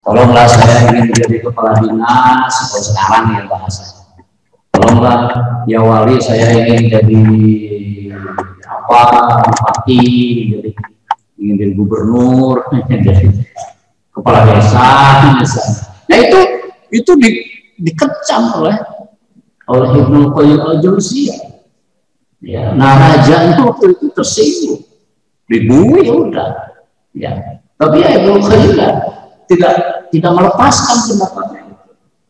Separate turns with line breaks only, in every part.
tolonglah saya ingin menjadi kepala dinas, kalau sekarang ya bahasa. Tolonglah ya wali, saya ingin jadi apa, bupati, jadi ingin jadi gubernur, jadi kepala desa misalnya. Nah itu dikecam oleh Ibnu Qayyim al-Jauziyah. Ya, nah raja itu waktu itu tersinggung, dibui udah. Ya, tapi ya Ibnu Qayyim tidak melepaskan pendapatnya.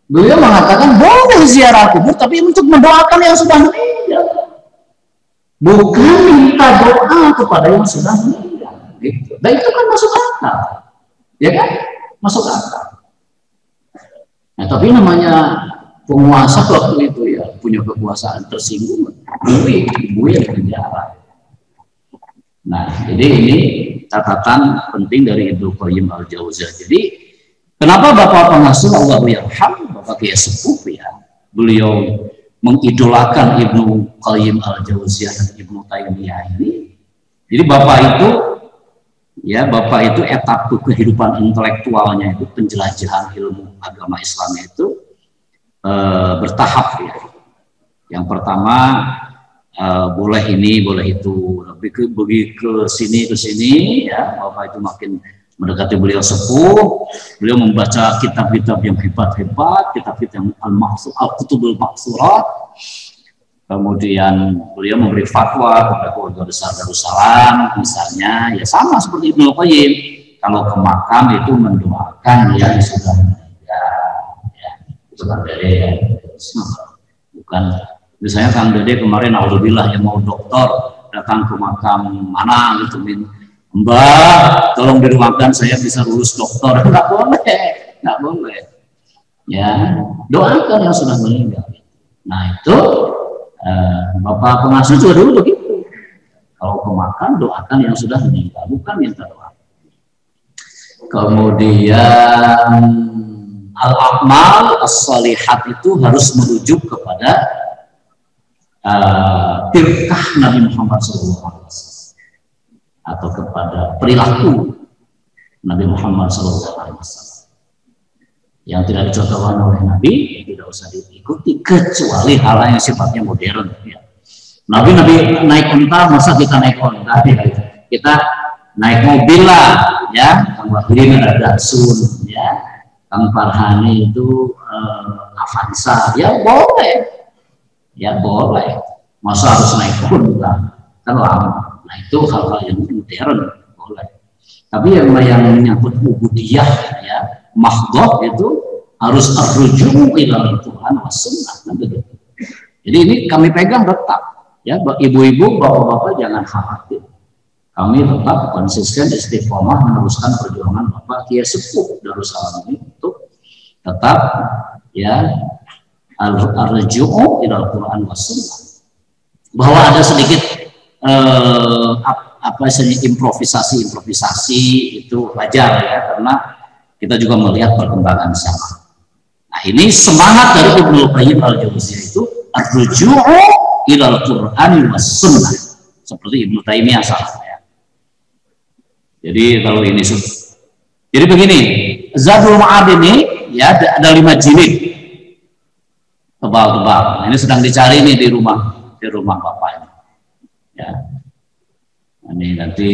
Beliau mengatakan boleh ziarah kubur, tapi untuk mendoakan yang sudah meninggal, bukan minta doa kepada yang sudah meninggal. Gitu. Dan itu kan masuk akal, ya kan? Masuk akal. Nah, tapi namanya penguasa waktu itu ya punya kekuasaan, tersinggung, ibu yang penjara. Nah, jadi ini catatan penting dari Ibnu Qayyim al-Jauziyah. Jadi kenapa Bapak pengasuh Allahu yarham, Bapak Kiai Sepuh ya, beliau mengidolakan Ibnu Qayyim al-Jauziyah dan Ibnu Taimiyah ini. Jadi Bapak itu etapa kehidupan intelektualnya itu, penjelajahan ilmu agama Islam itu bertahap ya. Yang pertama boleh ini, boleh itu, tapi begitu ke sini ya, Bapak itu makin mendekati beliau sepuh, beliau membaca kitab-kitab yang hebat-hebat, kitab-kitab yang al-kutubul maksurat. Kemudian beliau memberi fatwa kepada keluarga besar Darussalam, misalnya, ya sama seperti Ibnu Qayyim, kalau ke makam itu mendoakan yang sudah meninggal, ya, itu kan Dede ya, bukan misalnya Kang Dede kemarin alhamdulillah yang mau dokter datang ke makam mana gitu, Mbak, tolong didoakan saya bisa lulus dokter. Nggak boleh, ya, doakan yang sudah meninggal. Nah itu Bapak pengasuh juga dulu begitu. Kalau ke makam doakan yang sudah meninggal, bukan minta doa. Kemudian al-a'mal as-salihat itu harus merujuk kepada tirkah Nabi Muhammad SAW atau kepada perilaku Nabi Muhammad SAW yang tidak dicontohkan oleh Nabi, tidak usah diikuti kecuali hal yang sifatnya modern ya. Nabi naik unta, masa kita naik unta ya. Kita naik mobil lah ya, Kang Wahdin ada Datsun ya, Kang Farhani itu Avanza ya, boleh, masa harus naik unta kan lama. Nah itu hal-hal yang modern boleh, tapi yang menyangkut ubudiyah ya, mahdhah itu harus arruju ila Al-Quran was sunnah. Jadi ini kami pegang tetap ya, ibu-ibu, bapak-bapak jangan khawatir, kami tetap konsisten istiqomah meneruskan perjuangan Bapak Kiai Sepuh Darussalam ini untuk tetap ya arruju ila Al-Quran was sunnah. Bahwa ada sedikit improvisasi itu wajar ya, karena kita juga melihat perkembangan zaman. Nah ini semangat dari Ibnu Qayyim al-Jauziyah itu ar-ruju'u ila al-Qur'an was sunnah, seperti Ibnu Taimiyah ya. Jadi kalau ini jadi begini, Zadul Ma'ad ini ya ada 5 jilid tebal-tebal. Nah, ini sedang dicari nih di rumah Bapak ini. Ya. Ini nanti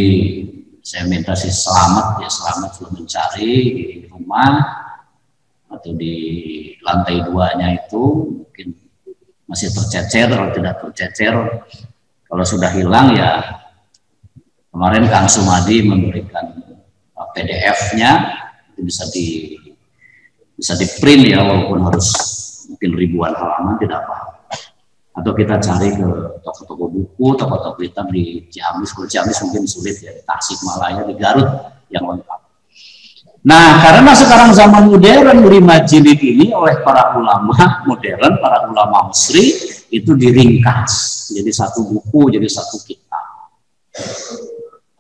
saya minta si selamat sudah mencari di rumah atau di lantai 2-nya itu, mungkin masih tercecer atau tidak tercecer. Kalau sudah hilang ya, kemarin Kang Sumadi memberikan PDF-nya, itu bisa di print ya, walaupun harus mungkin ribuan halaman tidak apa-apa. Atau kita cari ke toko-toko buku, toko-toko kitab di Ciamis. Kalau Ciamis mungkin sulit ya, di Tasikmalaya, di Garut yang lengkap. Nah, karena sekarang zaman modern, 5 jilid ini oleh para ulama modern, para ulama Mesri itu diringkas jadi satu buku, jadi satu kitab.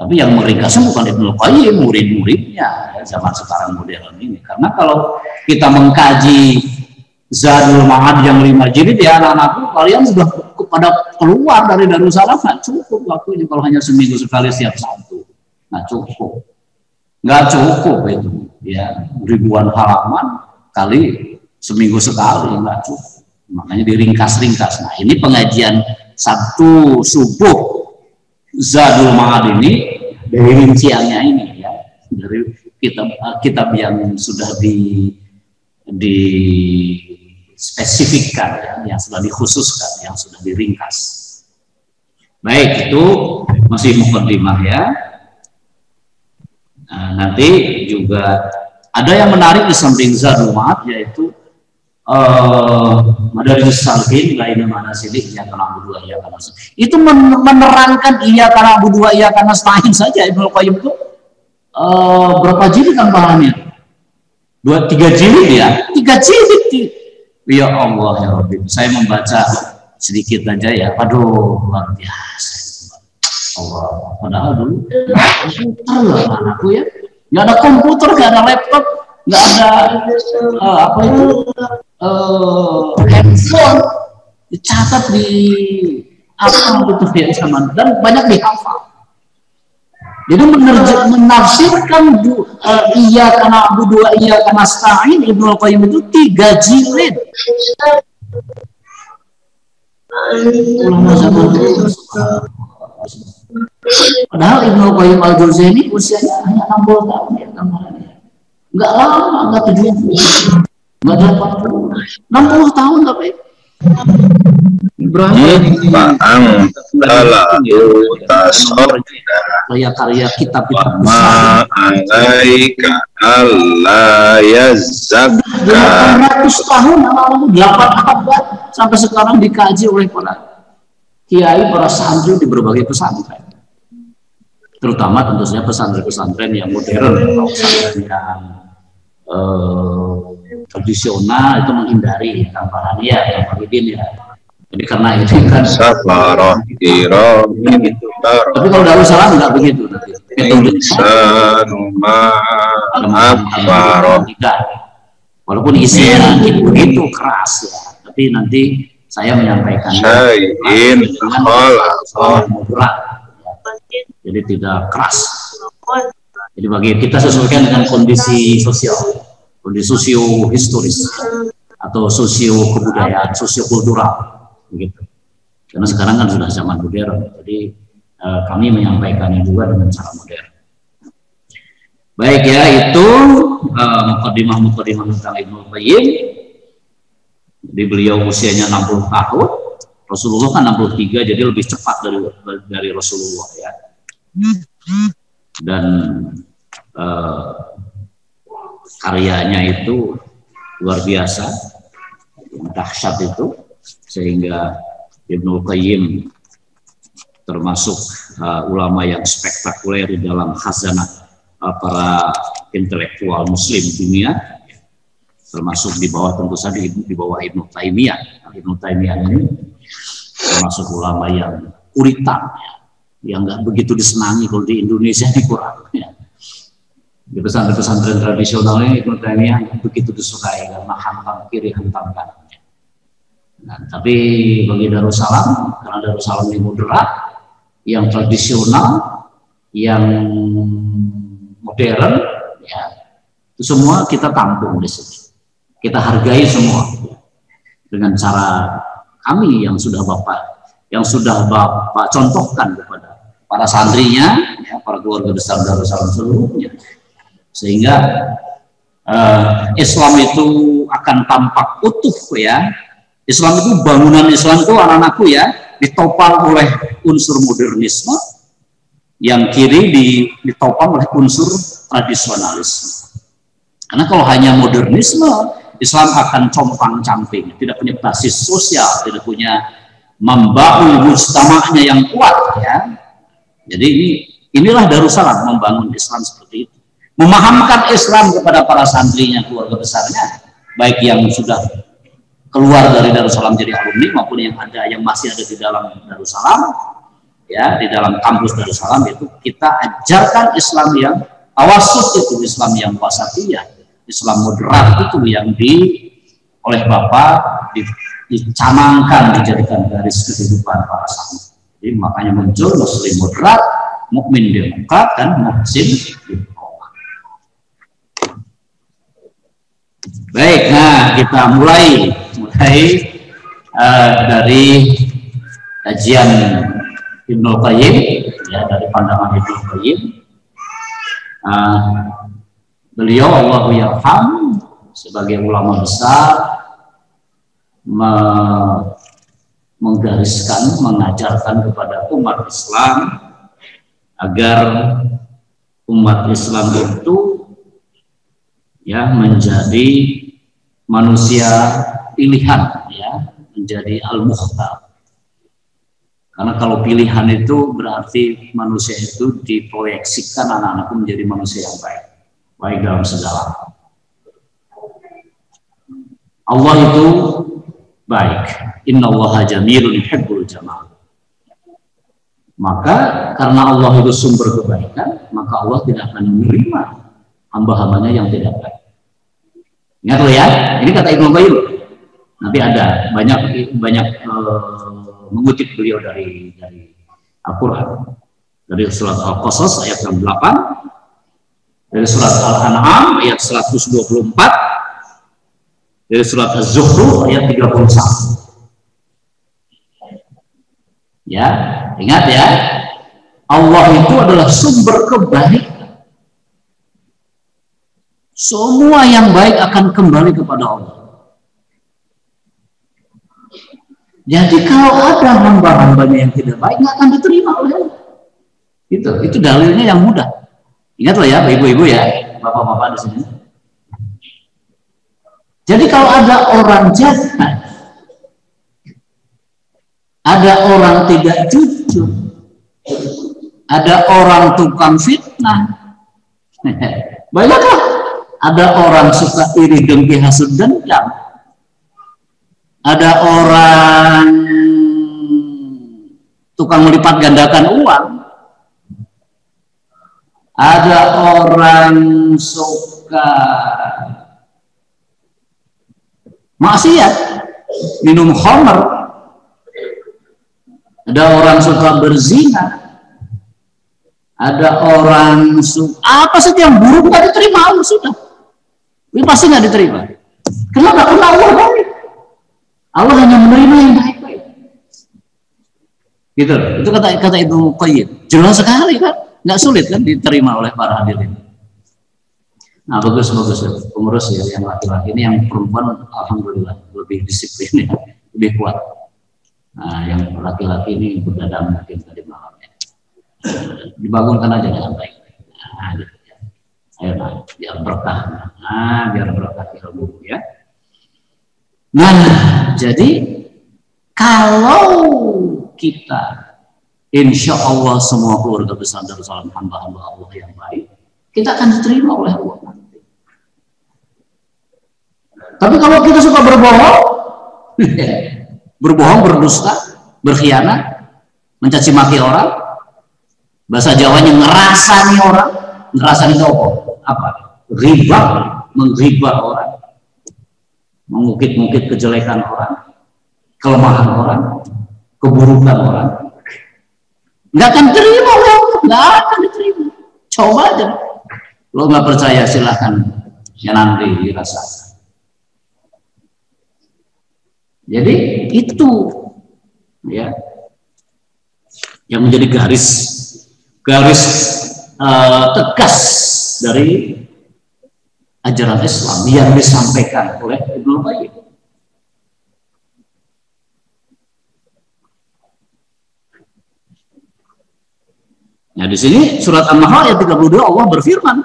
Tapi yang meringkasnya bukan Ibnu Qayyim, murid-muridnya ya, zaman sekarang modern ini. Karena kalau kita mengkaji Zadul Ma'ad yang 5 jilid ya, anak-anakku kalian sudah pada keluar dari Darussalam, nggak cukup waktunya kalau hanya seminggu sekali setiap satu, nggak cukup nggak cukup itu ya, ribuan halaman kali seminggu sekali nggak cukup, makanya diringkas-ringkas. Nah ini pengajian Sabtu subuh Zadul Ma'ad ini dari rinciannya ini ya, dari kitab yang sudah di spesifikkan ya, yang sudah dikhususkan, yang sudah diringkas. Baik, itu masih mukadimah ya. Nah, nanti juga ada yang menarik di samping Zadul Ma'ad, yaitu Madarijus Salikin lainnya mana sini ya karena berdua ya karena itu menerangkan iya karena berdua ya karena stain saja. Ibnu Qayyim itu berapa jilid kan bahannya? 2-3 jilid ya, 3 jilid. Ya Allah ya Rabbi, saya membaca sedikit aja ya, aduh luar biasa. Allah, padahal dulu komputer lah anakku ya, nggak ada komputer, nggak ada laptop, nggak ada apa itu handphone, dicatat di apa gitu ya sama, dan banyak dihafal. Jadi menafsirkan iya karena Abu dua iya karena stain Ibnu Qayyim itu 3 jilid. Ulama zaman dulu. Padahal Ibnu Qayyim al-Jauziyah ini usianya hanya 60 tahun ya gambarannya. Enggak lama, enggak 70. Enggak 80. 60 tahun tapi karya-karya kitab-kitab besar. 800 tahun, 8 abad sampai sekarang dikaji oleh para kiai, para santri di berbagai pesantren. Terutama tentu saja pesantren-pesantren yang modern, pesantren yang tradisional itu menghindari gambaran ya, ya. Jadi karena itu kan gitu. Tapi kalau Darussalam nggak begitu nanti. Walaupun isinya begitu keras ya, tapi nanti saya menyampaikan moderat, jadi tidak keras. Jadi bagi kita sesuaikan dengan kondisi sosial, kondisi sosio-historis atau sosio-kebudayaan, sosio-kultural begitu. Karena sekarang kan sudah zaman modern, jadi kami menyampaikannya juga dengan cara modern. Baik ya, itu mukadimah tentang Ibnu Qayyim. Jadi beliau usianya 60 tahun, Rasulullah kan 63, jadi lebih cepat dari Rasulullah ya. Dan karyanya itu luar biasa, dahsyat itu, sehingga Ibnu Qayyim termasuk ulama yang spektakuler di dalam khazanah para intelektual Muslim dunia, termasuk di bawah tentu saja di bawah Ibnu Taimiyah. Ibnu Taimiyah ini termasuk ulama yang uritan, ya, yang nggak begitu disenangi kalau di Indonesia ini kurang. Ya. Di pesantren-pesantren tradisionalnya Ibnu Taimiyah begitu disukai karena hantam kiri hantam kanan. Nah, tapi bagi Darussalam, karena Darussalam ini moderat, yang tradisional, yang modern, ya, itu semua kita tampung di sini. Kita hargai semua dengan cara kami yang sudah Bapak contohkan kepada para santrinya, ya, para keluarga besar Darussalam seluruhnya, sehingga Islam itu akan tampak utuh ya. Islam itu, bangunan Islam itu anak-anakku ya, ditopang oleh unsur modernisme, yang kiri ditopang oleh unsur tradisionalisme. Karena kalau hanya modernisme, Islam akan compang-camping, tidak punya basis sosial, tidak punya membangun mujtama'nya yang kuat ya. Jadi inilah Darussalam membangun Islam seperti itu. Memahamkan Islam kepada para santrinya, keluarga besarnya, baik yang sudah keluar dari Darussalam jadi alumni maupun yang masih ada di dalam Darussalam ya, di dalam kampus Darussalam, itu kita ajarkan Islam yang tawasut, itu Islam yang wasatiyah, Islam moderat, itu yang oleh Bapak dicanangkan, dijadikan garis kehidupan para santri. Jadi makanya muncul Muslim moderat, mukmin demokrat, dan muhsin istiqomah. Baik, nah kita mulai dari kajian Ibnu Qayyim, ya, dari pandangan Ibnu Qayyim. Beliau Allahu yarham sebagai ulama besar menggariskan, mengajarkan kepada umat Islam agar umat Islam itu ya menjadi manusia pilihan, ya, menjadi al-mukhtar. Karena kalau pilihan itu berarti manusia itu diproyeksikan anak-anakku menjadi manusia yang baik, baik dalam segala hal. Allah itu baik. Innallaha jamilun yuhibbul jamal. Maka karena Allah itu sumber kebaikan, maka Allah tidak akan menerima hamba-hambanya yang tidak baik. Ingat loh ya, ini kata Ibnu Qayyim. Nanti ada banyak mengutip beliau dari Al-Quran, dari surat Al-Qasas ayat 68, dari surat Al-An'am ayat 124, dari surat Az-Zukhruf ayat 31. Ya, ingat ya, Allah itu adalah sumber kebaikan. Semua yang baik akan kembali kepada Allah. Jadi kalau ada hamba-hambanya yang tidak baik, nggak akan diterima oleh Allah. Itu dalilnya yang mudah. Ingat loh ya, ibu-ibu ya, bapak-bapak di sini. Jadi kalau ada orang jahat, ada orang tidak jujur, ada orang tukang fitnah, banyaklah. Ada orang suka iri dengki hasud dendam, ada orang tukang melipat gandakan uang, ada orang suka maksiat, minum khamr, ada orang suka berzina, ada orang suka apa saja yang buruk nggak diterima Allah sudah, ini pasti nggak diterima. Kenapa? Karena Allah baik. Allah hanya menerima yang baik-baik. Gitu. Itu kata Ibnu Qayyim. Jelas sekali kan? Nggak sulit kan diterima oleh para hadirin. Nah, bagus pengurus ya yang laki-laki ini, yang perempuan alhamdulillah lebih disiplin ya, lebih kuat. Nah, yang laki-laki ini berdadam mungkin tadi malam ya. Dibangunkan aja dengan baik. Nah, gitu ya. Ayo, nah, biar berkah. Nah, biar berkah ilmu ya. Nah, jadi kalau kita insya Allah semua keluarga besar Darussalam hamba-hamba Allah yang baik, kita akan diterima oleh Allah nanti. Tapi kalau kita suka berbohong, berdusta, berkhianat, mencaci maki orang, bahasa Jawanya ngerasani orang, ngerasani itu apa? Riba, menggibah orang, mengungkit-ungkit kejelekan orang, kelemahan orang, keburukan orang, nggak akan diterima oleh Allah, nggak akan diterima. Coba aja. Lo nggak percaya silahkan ya nanti dirasakan. Jadi itu ya yang menjadi garis tegas dari ajaran Islam yang disampaikan oleh Ibnu Qayyim. Nah, di sini surat An-Nahl ayat 32 Allah berfirman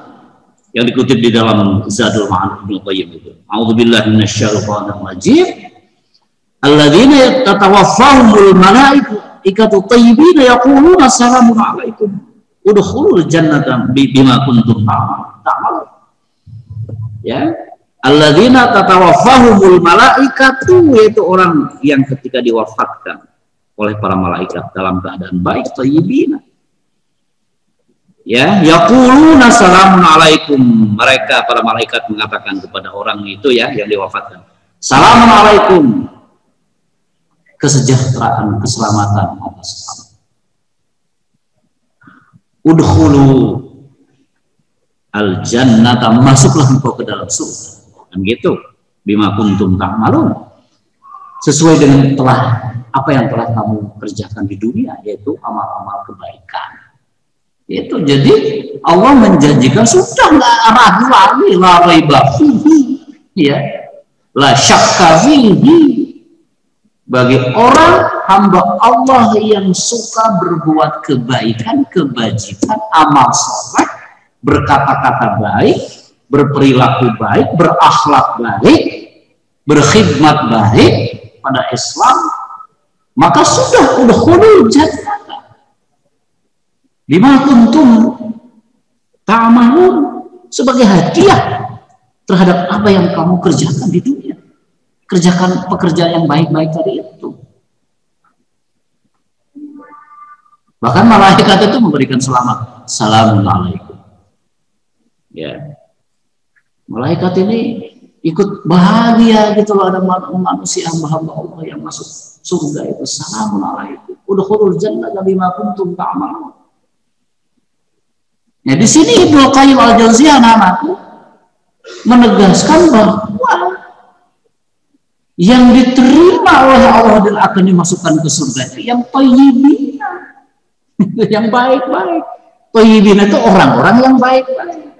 yang dikutip di dalam Zadul Ma'ad Ibnu Qayyim itu. A'udzubillahi minasyaitonir rajim. Alladzina tatawaffahumul malaikatu thayyibina yaquluna assalamu alaikum udkhulul jannata bima kuntum ta'malun. Ya, alladzina tatawaffahumul malaikatu, yaitu orang yang ketika diwafatkan oleh para malaikat dalam keadaan baik, thayyibina. Ya, yaquluna assalamu alaikum, mereka para malaikat mengatakan kepada orang itu ya yang diwafatkan, assalamu alaikum, kesejahteraan, keselamatan atas kamu. Udkhulu al-jannata, masuklah engkau ke dalam surga. kan gitu. Bima kuntum ta'malun, sesuai dengan apa yang telah kamu kerjakan di dunia, yaitu amal-amal kebaikan. Itu jadi Allah menjanjikan sudah nggak ragu lagi, la raiba fihi, ya, la syakka fihi, bagi orang hamba Allah yang suka berbuat kebaikan, kebajikan, amal soleh, berkata-kata baik, berperilaku baik, berakhlak baik, berkhidmat baik pada Islam, maka sudah udkhulul jannah bima kuntum ta'malun, sebagai hadiah terhadap apa yang kamu kerjakan di dunia. Kerjakan pekerjaan yang baik-baik tadi itu. Bahkan malaikat itu memberikan selamat, assalamualaikum. Ya, malaikat ini ikut bahagia gitu loh, ada manusia hamba-hamba Allah yang masuk surga itu. Assalamualaikum, udkhulul jannah bima kuntum ta'malun. Nah, di sini Ibnu Qayyim al-Jauziyah anakku menegaskan bahwa yang diterima oleh Allah dan akan dimasukkan ke surga itu yang thayyibin, yang baik-baik. Thayyibin itu orang-orang yang baik-baik.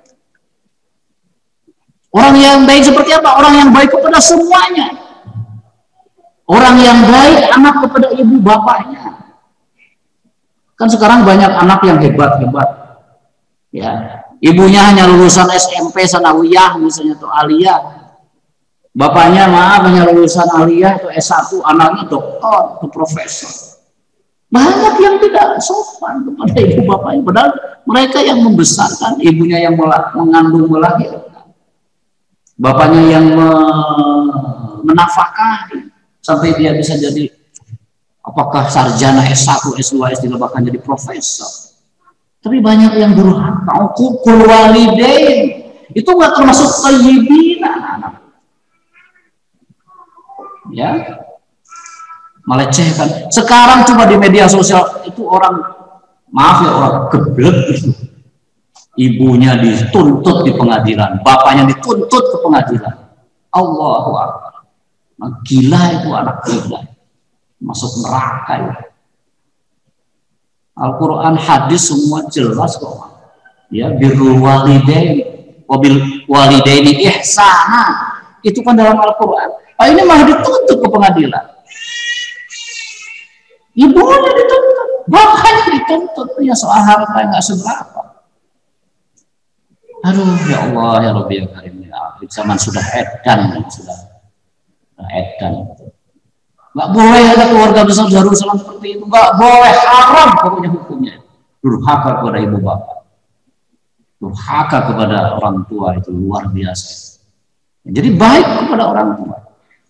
Orang yang baik seperti apa? Orang yang baik kepada semuanya. Orang yang baik anak kepada ibu bapaknya. Kan sekarang banyak anak yang hebat-hebat. Ya, ibunya hanya lulusan SMP sanawiyah misalnya tuh aliyah. Bapaknya maaf hanya lulusan aliyah itu S1, anaknya doktor, itu profesor. Banyak yang tidak sopan kepada ibu bapaknya, padahal mereka yang membesarkan, ibunya yang mengandung melahirkan, bapaknya yang menafkahi sampai dia bisa jadi apakah sarjana S1, S2, S3, bahkan jadi profesor. Tapi banyak yang durhaka, uququl walidain, itu nggak termasuk thayyibin anak-anak. Ya, melecehkan. Sekarang coba di media sosial itu orang, maaf ya, orang geblek itu. Ibunya dituntut di pengadilan, bapaknya dituntut ke pengadilan. Allahu Akbar. Nah, gila itu anak gila, masuk neraka ya. Al-Quran, hadis semua jelas kok. Ya, birrul walidain, wabil walidaini ihsana. Itu kan dalam Al-Quran. Oh, ini malah dituntut ke pengadilan. Ibunya dituntut, bapaknya dituntut, punya soal harta yang nggak seberapa. Aduh, ya Allah, ya Rabbi ya Karim, ya akhir zaman sudah edan, sudah edan. Nggak boleh ada keluarga besar Darussalam seperti itu, nggak boleh, haram pokoknya hukumnya. Durhaka kepada ibu bapak, durhaka kepada orang tua, itu luar biasa. Jadi baik kepada orang tua.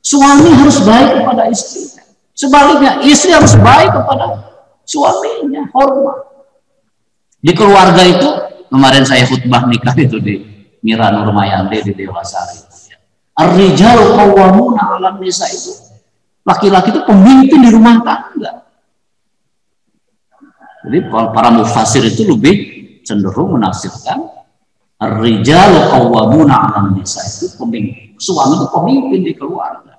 Suami harus baik kepada istrinya. Sebaliknya, istri harus baik kepada suaminya, hormat. Di keluarga itu, kemarin saya khutbah nikah itu di Mira Nurmayande di Dewasari. Ar-rijalu qawwamuna 'alan nisa, itu laki-laki itu pemimpin di rumah tangga. Jadi para mufassir itu lebih cenderung menafsirkan ar-rijalu qawwamuna 'alan nisa, itu pemimpin. Suami itu pemimpin di keluarga.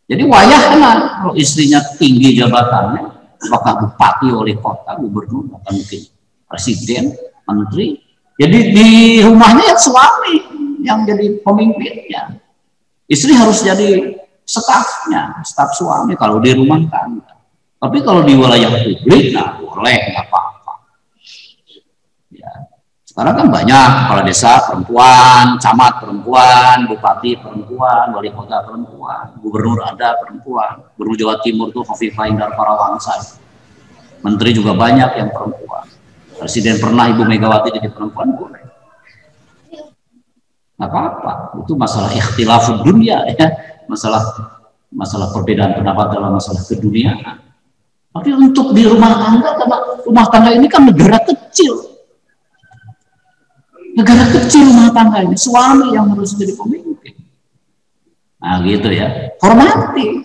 Jadi wayahnya kalau istrinya tinggi jabatannya, apakah bupati, wali kota, gubernur, atau mungkin presiden, menteri. Jadi di rumahnya ya suami yang jadi pemimpinnya. Istri harus jadi stafnya, staf suami kalau di rumah tangga. Tapi kalau di wilayah publik, nah boleh, nggak apa-apa. Ya. Sekarang kan banyak kepala desa perempuan, camat perempuan, bupati perempuan, wali kota perempuan, gubernur ada perempuan. Gubernur Jawa Timur tuh Khofifah Indar Parawangsa. Menteri juga banyak yang perempuan. Presiden pernah Ibu Megawati jadi perempuan, boleh. Nggak apa-apa. Itu masalah ikhtilafud dunia ya, masalah perbedaan pendapat dalam masalah keduniaan. Tapi untuk di rumah tangga, karena rumah tangga ini kan negara kecil. Negara kecil rumah tangga ini, suami yang harus jadi pemimpin. Nah gitu ya, hormati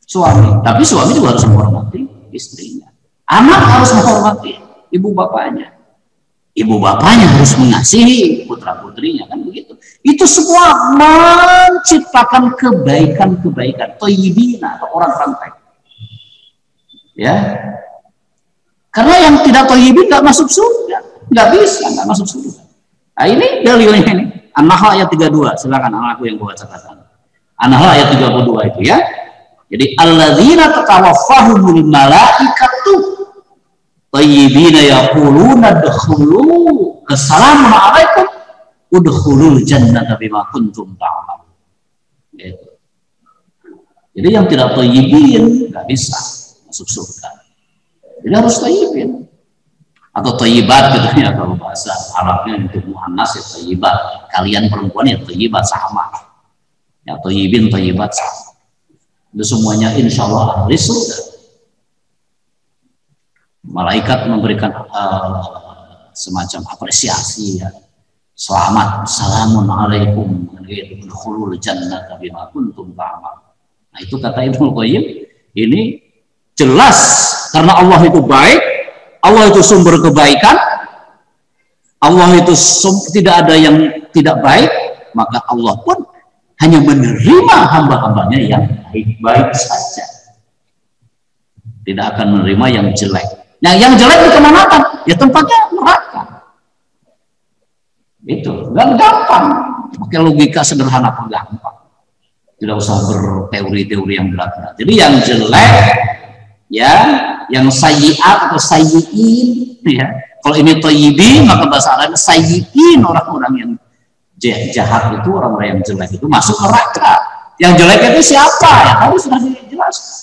suami, tapi suami juga harus menghormati istrinya. Anak harus menghormati ibu bapaknya. Ibu bapaknya harus mengasihi putra putrinya, kan begitu. Itu semua menciptakan kebaikan-kebaikan. Thayyibina, orang-orang baik. Ya. Karena yang tidak thayyibin nggak masuk surga. Nggak bisa, nggak masuk surga. Nah, ini dalilnya ini. An-Nahl ayat 32. Silakan anakku yang bawa catatan. An-Nahl ayat 32 itu ya. Jadi alladzina tatawaffahumul malaikatu thayyibina yaquluna udkhulu assalamu alaikum udkhulul jannata bima kuntum ta'malun. Gitu. Jadi yang tidak thayyibin nggak bisa masuk surga. Jadi harus thayyibin atau thayyibat gitu ya, kalau bahasa Arabnya untuk muannas ya thayyibat. Kalian perempuan ya thayyibat sama. Ya thayyibin thayyibat sama. Itu semuanya insya Allah ahli surga. Malaikat memberikan semacam apresiasi ya. Selamat, salamun alaikum udkhulul jannata bima kuntum ta'malun. Nah itu kata Ibnu Qayyim, ini jelas karena Allah itu baik, Allah itu sumber kebaikan, Allah itu tidak ada yang tidak baik, maka Allah pun hanya menerima hamba-hambanya yang baik-baik saja. Tidak akan menerima yang jelek. Nah yang jelek dikemanakan? Ya tempatnya neraka. Itu nggak gampang. Pakai logika sederhana pun gampang. Tidak usah berteori-teori yang berat-berat. Jadi yang jelek, ya, yang sayyi'at atau sayyi'in, ya. Kalau ini thayyibin, maka bahasa Arabnya sayyi'in, orang-orang yang jahat itu, orang-orang yang jelek itu masuk neraka. Yang jelek itu siapa? Ya tadi sudah dijelaskan.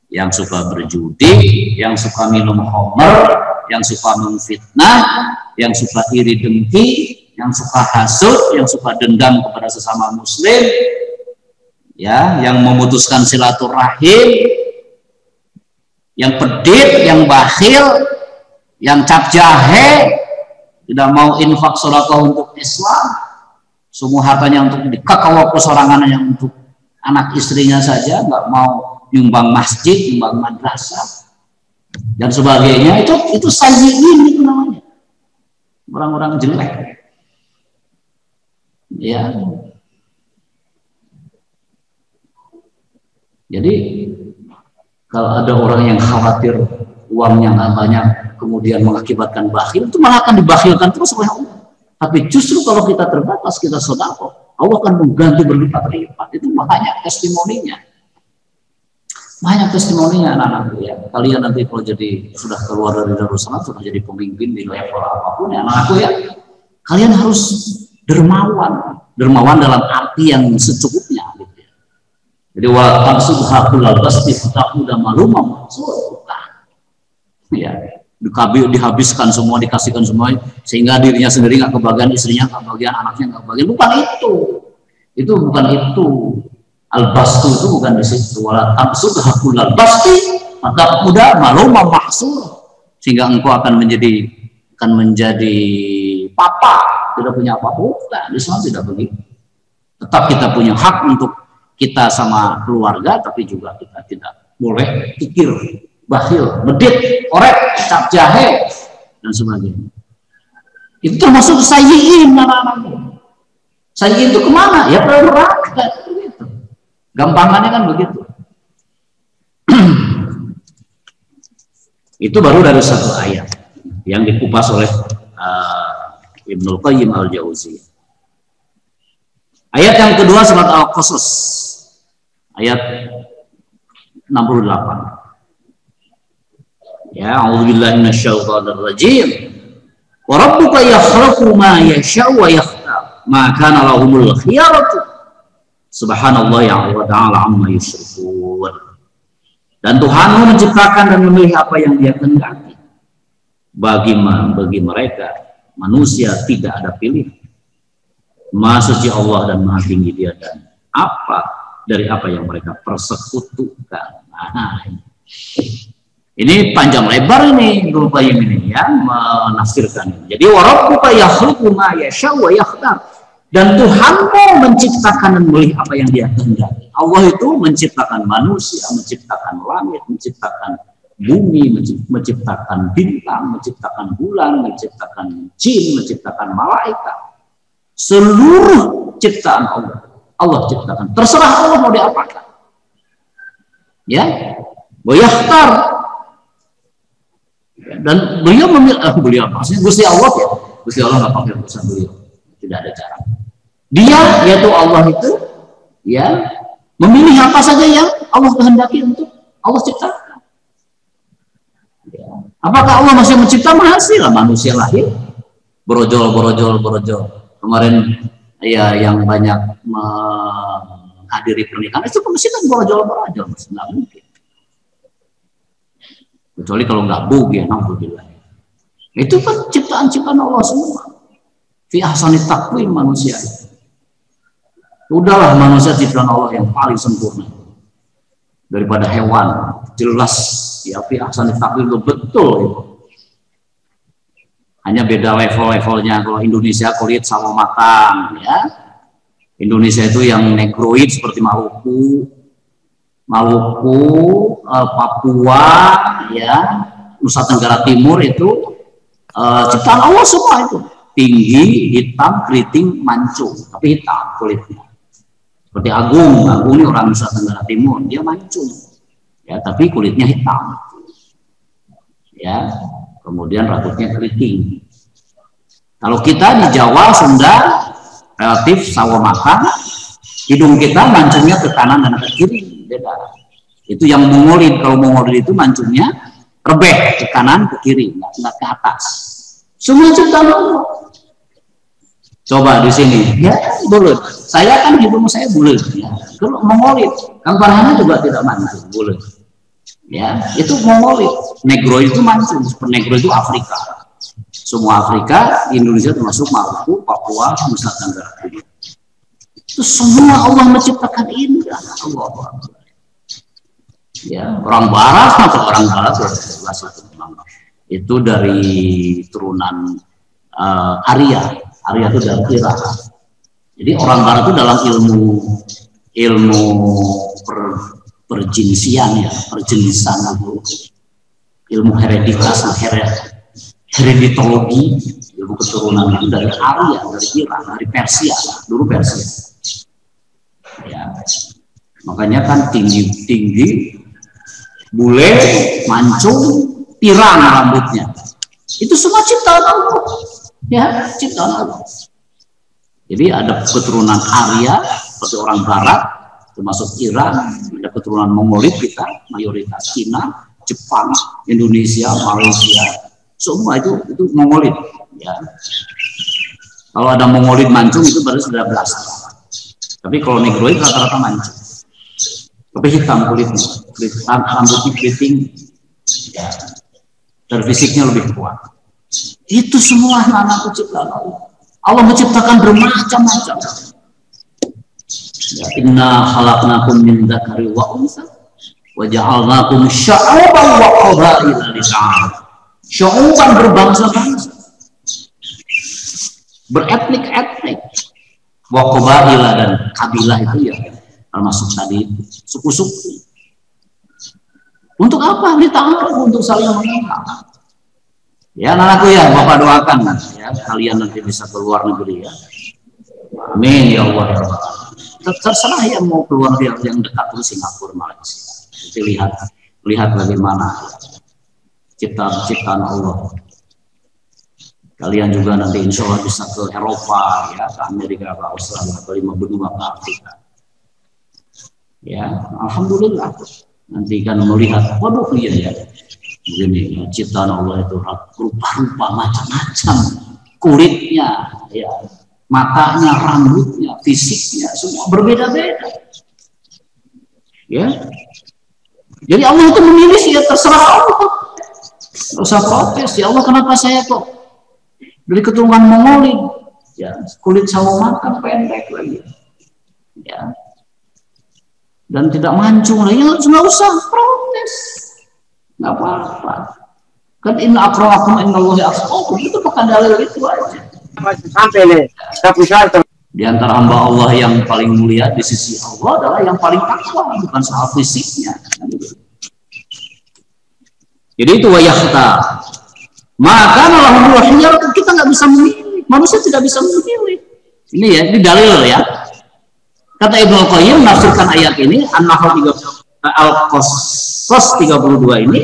Yang suka berjudi, yang suka minum khamr, yang suka memfitnah, yang suka iri dengki, yang suka hasud, yang suka dendam kepada sesama muslim, ya, yang memutuskan silaturahim, yang pedit, yang bakhil, yang cap jahe, tidak mau infak sedekah untuk Islam, semua hartanya untuk dikekawal kesorangannya untuk anak istrinya saja, nggak mau nyumbang masjid, nyumbang madrasah dan sebagainya. Itu sayyi'in itu namanya, orang-orang jelek. Ya. Jadi kalau ada orang yang khawatir uangnya nggak banyak kemudian mengakibatkan bakhil, itu malah akan dibakhilkan terus oleh Allah. Tapi justru kalau kita terbatas, kita sedekah, Allah akan mengganti berlipat-lipat. Itu banyak testimoninya. Banyak testimoninya anak-anakku ya. Kalian nanti kalau jadi sudah keluar dari Darussalam, sudah jadi pemimpin di level apapun ya anak-anakku ya. Kalian harus dermawan. Dermawan dalam arti yang secukupnya. Gitu ya. Jadi wa tamsudhaqul basti fataquda malumam bukan. Ya, dihabiskan semua, dikasihkan semua sehingga dirinya sendiri nggak kebagian, istrinya nggak kebagian, anaknya nggak kebagian. Bukan itu. Itu bukan itu. Al-bastu itu bukan di situ. Wala tamsudhaqul basti fataquda malumam mahsur. Sehingga engkau akan menjadi papa, tidak punya apa-apa. Nah, Islam tidak begitu. Tetap kita punya hak untuk kita sama keluarga, tapi juga kita tidak boleh pikir, bakhil, medit, korek, cap jahe, dan sebagainya. Itu termasuk sayyi'in anak-anaknya. Sayyi'in itu kemana? Ya ke neraka. Begitu. Gampangannya kan begitu. Itu baru dari satu ayat yang dikupas oleh Ibnu Qayyim al-Jauziyah. Ayat yang kedua surat Al-Qasas ayat 68. Ya, a'udzubillahi minasyaitonir rajim. Wa rabbuka yakhluqu ma yasha'u wa yakhtar. Ma kana lahumul khiyaratu. Subhanallah ya Allah ta'ala amma yusyrikun. Dan Tuhanmu menciptakan dan memilih apa yang Dia kehendaki. Bagi mereka manusia tidak ada pilihan. Maha suci Allah dan maha tinggi Dia dan dari apa yang mereka persekutukan. Nah, ini panjang lebar ini Ibnu Qayyim ini ya menafsirkan. Jadi wa rabbuka yakhluqu ma yasha'u wa yakhtar. Dan Tuhanmu menciptakan dan memilih apa yang Dia kehendaki. Allah itu menciptakan manusia, menciptakan langit, menciptakan bumi, menciptakan bintang, menciptakan bulan, menciptakan jin, menciptakan malaikat. Seluruh ciptaan Allah ciptakan. Terserah Allah mau diapakan. Ya, Boyahtar. Dan beliau memilih maksudnya Gusti Allah ya. Gusti Allah nggak pakai urusan beliau. Tidak ada cara. Dia yaitu Allah itu ya memilih apa saja yang Allah kehendaki untuk Allah ciptakan. Ya. Apakah Allah masih mencipta? Masih lah, manusia lahir borojol. Kemarin ya yang banyak menghadiri pernikahan itu mesti kan borojol, nggak mungkin. Kecuali kalau nggak ya, alhamdulillah. Itu kan ciptaan Allah semua. Fi ahsani taqwim manusia. Udahlah manusia ciptaan Allah yang paling sempurna daripada hewan. Jelas ya, fi ahsani taqwim itu betul itu. Hanya beda level-levelnya. Kalau Indonesia kulit sama matang ya. Indonesia itu yang negroid seperti Maluku, Papua ya, Nusa Tenggara Timur itu ciptaan Allah semua itu. Tinggi, hitam, keriting, mancung, tapi hitam kulitnya. Seperti Agung ini orang Nusa Tenggara Timur, dia mancung. Ya, tapi kulitnya hitam. Ya, kemudian rambutnya keriting. Kalau kita di Jawa, Sunda relatif sawo makan, hidung kita mancungnya ke kanan dan ke kiri, beda. Itu yang Mongolid. Kalau Mongolid itu mancungnya rebeh ke kanan ke kiri, nggak ke atas. Semua ciptaan Allah. Coba di sini, ya bulat. Saya kan hidung saya bulat. Ya. Kalau Mongolid, Kang Farhana juga tidak mancung, bulat. Ya, itu Mongolid. Negro itu mancung. Negro itu Afrika. Semua Afrika, Indonesia termasuk Maluku, Papua, Nusa Tenggara Timur. Itu semua Allah menciptakan indah. Allah. Ya, orang Barat atau orang Barat itu dari turunan Arya. Arya itu dari Irak. Jadi orang Barat itu dalam ilmu perjinsian ya, perjenisan ilmu hereditologi, ilmu keturunan itu dari Arya, dari Irak, dari Persia, dulu Persia. Ya, makanya kan tinggi, bule, mancung, pirang rambutnya. Itu semua ciptaan Allah. Ya, ciptaan Allah. Jadi ada keturunan Arya seperti orang Barat, termasuk Iran, ada keturunan Mongolid kita, mayoritas Cina, Jepang, Indonesia, Malaysia, semua itu Mongolid. Ya. Kalau ada Mongolid mancung itu baru sudah belas. Tapi kalau Negroid rata-rata mancung. Tapi hitam kulitnya, rambutnya keriting, ya. Dan fisiknya lebih kuat. Itu semua anak ciptaan Allah. Allah menciptakan bermacam-macam. Ya, inna khalaqnakum min dzakari wa untha wa ja'alnakum sya'uban wa qabaila lita'arafu. Sya'uban berbangsa-bangsa, beretnik-etnik, wa qabaila dan kabilah itu ya termasuk tadi suku-suku. Untuk apa? Lita'arafu, untuk saling mengenal. Ya anakku ya, Bapak doakan ya, kalian nanti bisa keluar negeri ya. Amin ya Allah. Terserah yang mau keluar yang dekat dulu Singapura, Malaysia. Nanti lihat bagaimana ciptaan Allah. Kalian juga nanti insya Allah bisa ke Eropa ya, ke Amerika, ke Australia, ke 5 benua, ke Afrika. Ya, alhamdulillah. Nanti kan melihat, waduh iya ya. Begini, ciptaan Allah itu rupa-rupa macam-macam, kulitnya, ya, matanya, rambutnya, fisiknya, semua berbeda-beda. Ya, jadi Allah itu memilih ya terserah Allah. Nggak usah protes, ya Allah kenapa saya kok dari keturunan Mongolid, ya kulit sawo makan pendek lagi, ya, dan tidak mancung lagi, nggak usah protes. Nggak apa-apa. Kan inna akramakum innallahi atqakum, itu bukan dalil itu aja. Sampai nih, di antara hamba Allah yang paling mulia di sisi Allah adalah yang paling takwa, bukan soal fisiknya. Jadi itu wayahta. Maka Allah kita nggak bisa memilih, manusia tidak bisa memilih. Ini ya, ini dalil ya. Kata Ibnu Qayyim menafsirkan ayat ini An-Nahl Al-Qasas 32 ini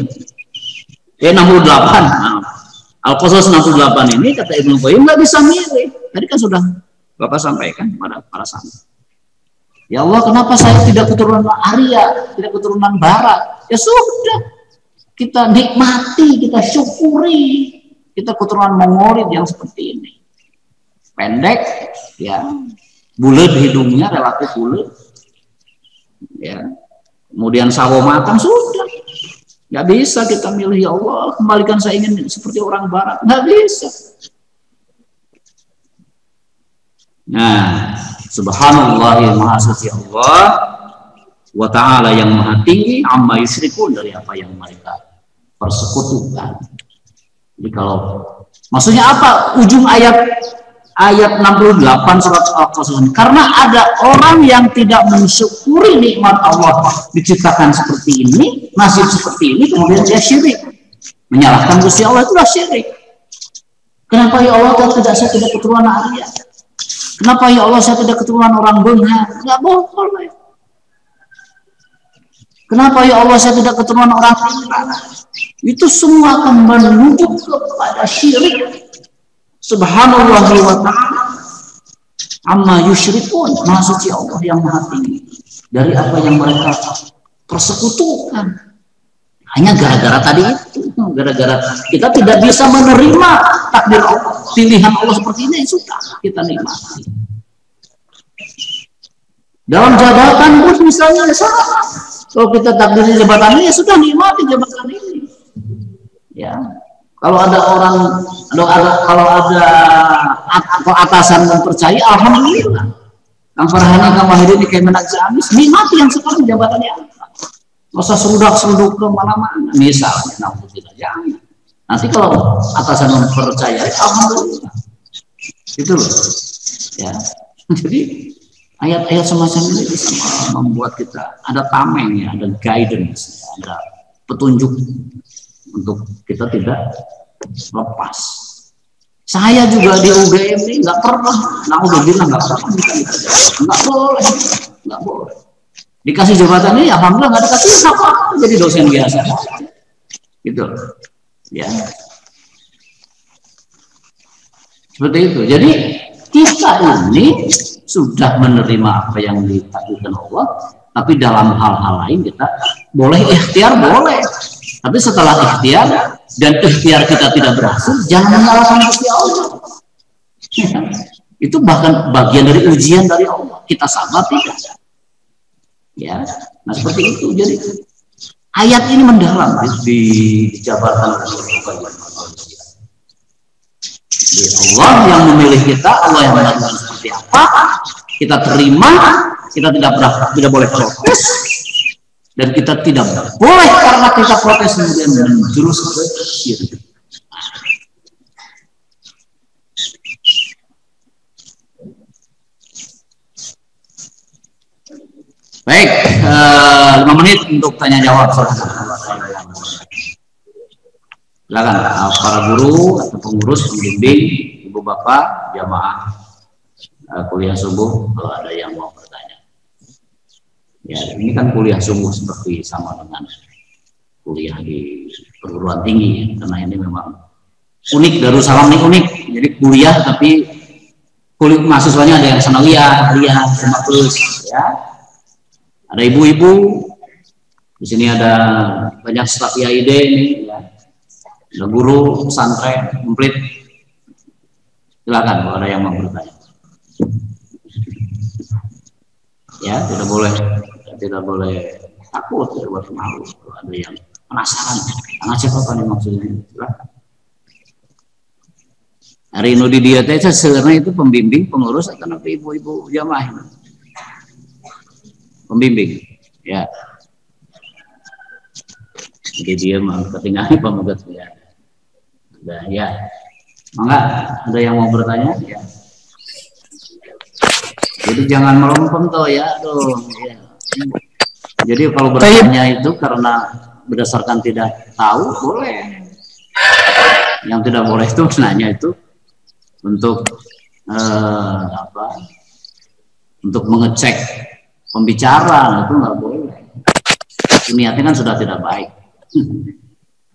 68. Al-Qasas 68 ini kata Ibnu Qayyim nggak bisa mirip. Tadi kan sudah Bapak sampaikan kepada para santri. Ya Allah, kenapa saya tidak keturunan Arya, tidak keturunan Barat? Ya sudah, kita nikmati, kita syukuri, kita keturunan Mongolit yang seperti ini. Pendek, ya, bulat hidungnya, relatif bulat, ya. Kemudian sawo matang, sudah. Nggak bisa kita milih, ya Allah, kembalikan saya ingin seperti orang Barat. Nggak bisa. Nah, subhanallah, maha suci Allah wa ta'ala yang maha tinggi, amma yusyrikun, dari apa yang mereka persekutukan. Jadi kalau maksudnya apa ujung ayat 68 surat Al-Qasas, karena ada orang yang tidak mensyukuri nikmat Allah diciptakan seperti ini, nasib seperti ini, kemudian dia syirik, menyalahkan Gusti Allah, itulah syirik. Kenapa ya Allah saya tidak keturunan Arya? Kenapa ya Allah saya tidak keturunan orang Bengal? Nggak boleh. Kenapa ya Allah saya tidak keturunan orang Arab? Itu semua akan menuju kepada syirik. Subhanallah wa ta'ala amma yusyrikun, maha suci Allah yang maha tinggi dari apa yang mereka persekutukan. Hanya gara-gara tadi itu, gara-gara kita tidak bisa menerima takdir Allah, pilihan Allah seperti ini, sudah kita nikmati. Dalam jabatan pun misalnya sama, kalau kita takdirnya jabatan ini, ya sudah nikmati jabatan ini. Ya, kalau ada orang, kalau ada atasan mempercayai, alhamdulillah. Kang Farhani, Kang Mahiri di Kemenak Ciamis, nikmati yang sekarang jabatannya. Masa seruduk ke mana-mana, misalnya, jangan. Nanti kalau atasan mempercayai, alhamdulillah. Itu loh. Ya. Jadi ayat-ayat semacam ini bisa membuat kita ada tameng, ya, ada guidance, ada petunjuk untuk kita tidak lepas. Saya juga di UGM ini nggak pernah, udah bilang nggak pernah, nggak boleh. Dikasih jabatan ini, alhamdulillah, nggak dikasih apa, jadi dosen biasa, gitu, ya. Seperti itu. Jadi kita ini sudah menerima apa yang ditakdirkan Allah, tapi dalam hal-hal lain kita boleh ikhtiar, boleh. Tapi setelah ikhtiar dan ikhtiar kita tidak berhasil, jangan menyalahkan Gusti Allah. Itu bahkan bagian dari ujian dari Allah. Kita sabar tidak? Ya, nah seperti itu. Jadi ayat ini mendalam dijabarkan oleh Allah yang memilih kita, Allah yang menentukan seperti apa, kita terima, kita tidak boleh protes, dan kita tidak boleh karena kita protes kemudian menjurus ke syirik. Baik, 5 menit untuk tanya jawab. Silakan para guru atau pengurus, pembimbing, ibu bapak, jamaah kuliah subuh, kalau ada yang mau bertanya. Ya, ini kan kuliah subuh seperti sama dengan kuliah di perguruan tinggi, karena ini memang unik. Darussalam ini unik, jadi kuliah tapi kuliah mahasiswanya ada yang sanawiyah, aliyah, sama plus, ya. Ada ibu-ibu, di sini ada banyak staf IAID ini, ya. Ada guru, pesantren, komplit. Silakan kalau ada yang mau bertanya. Ya, tidak boleh takut, tidak boleh malu. Kalau ada yang penasaran, siapa apa nih maksudnya? Silakan. Hari ini dia sebenarnya itu pembimbing, pengurus atau nanti ibu-ibu jamaah? Pembimbing, ya. Jadi dia mau ketinggalan pemugat, ya. Nah, ya. Mangga, ada yang mau bertanya? Ya. Jadi jangan melompong toh, ya, ya. Jadi kalau bertanya itu karena berdasarkan tidak tahu, boleh. Yang tidak boleh itu nanya itu untuk untuk mengecek pembicara, itu nggak boleh. Niatnya kan sudah tidak baik.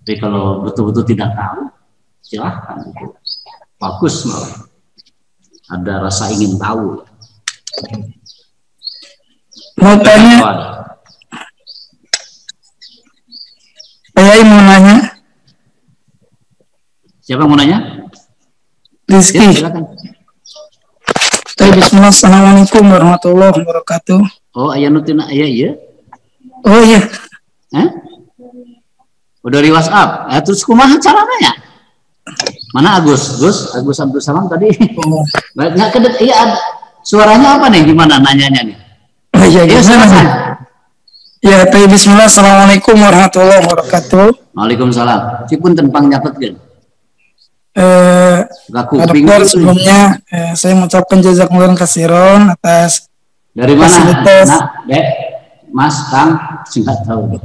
Tapi kalau betul-betul tidak tahu, silahkan. Bagus malah. Ada rasa ingin tahu.
Mau tanya, saya mau nanya.
Siapa yang mau nanya?
Rizky.
Ya, silakan.
Bismillah, assalamualaikum warahmatullahi wabarakatuh.
Oh, ayah nutina, ayah iya.
Oh iya.
Udah di WhatsApp. Terus kumaha caranya ya? Mana Agus? Agus Abdul Salam tadi. Oh. Nggak kedet. Iya, suaranya apa nih? Gimana nanyanya nih?
Oh iya, gimana? Ya, bismillah, assalamualaikum warahmatullahi wabarakatuh.
Waalaikumsalam. Cipun tempang nyatet kan?
Dokter, sebelumnya saya mengucapkan jazakumullah khairan atas
dari mana? Nah, Dek, Mas, Kang, singkat tahu.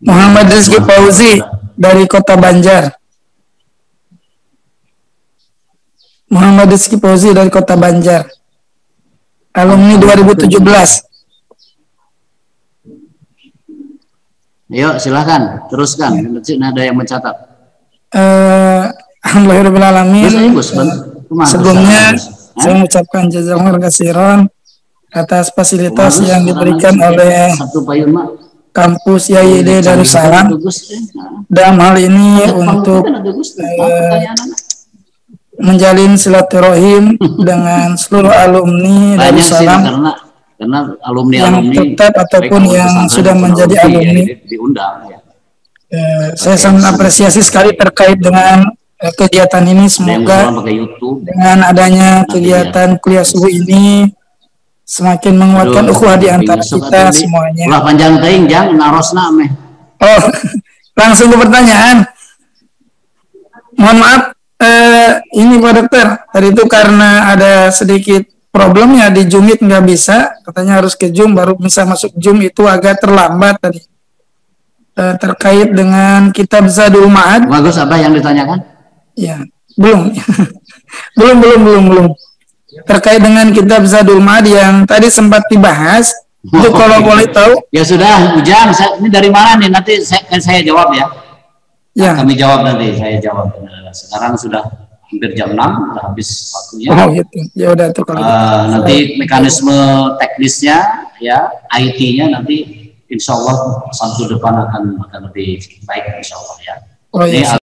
Muhammad Rizky Fauzi dari Kota Banjar. Muhammad Rizky Fauzi dari Kota Banjar. Alumni 2017.
Ayo silahkan, teruskan. Ada yang mencatat.
Alhamdulillahirrahmanirrahim. Sebelumnya saya mengucapkan jazakumullah khairan atas fasilitas yang diberikan oleh kampus YID Darussalam dalam hal ini untuk menjalin silaturahim dengan seluruh alumni Darussalam
karena alumni
yang tetap ataupun yang sudah menjadi alumni. Saya sangat apresiasi sekali terkait dengan kegiatan ini. Semoga dengan adanya kegiatan kuliah subuh ini semakin menguatkan ukhuwah di antara kita semuanya.
Ulah panjang teuing jang narosna meh.
Oh, langsung ke pertanyaan. Mohon maaf, ini Pak Dokter, tadi itu karena ada sedikit problemnya di Zoom nggak bisa, katanya harus ke Zoom baru bisa masuk Zoom, itu agak terlambat tadi. Terkait dengan kitab Zadul Ma'ad.
Bagus, apa yang ditanyakan?
Ya, belum. belum. Terkait dengan kitab Zadul Ma'ad yang tadi sempat dibahas, itu kalau boleh tahu.
Ya sudah, Ujang, ini dari mana nih? Nanti saya jawab ya. Ya. Kami jawab nanti, saya jawab. Sekarang sudah hampir jam 6, sudah habis waktunya.
Oh gitu. Ya udah tuh kalau gitu.
Nanti mekanisme teknisnya, ya, IT-nya nanti insya Allah Sabtu depan akan lebih baik insya Allah ya.
Oh, iya.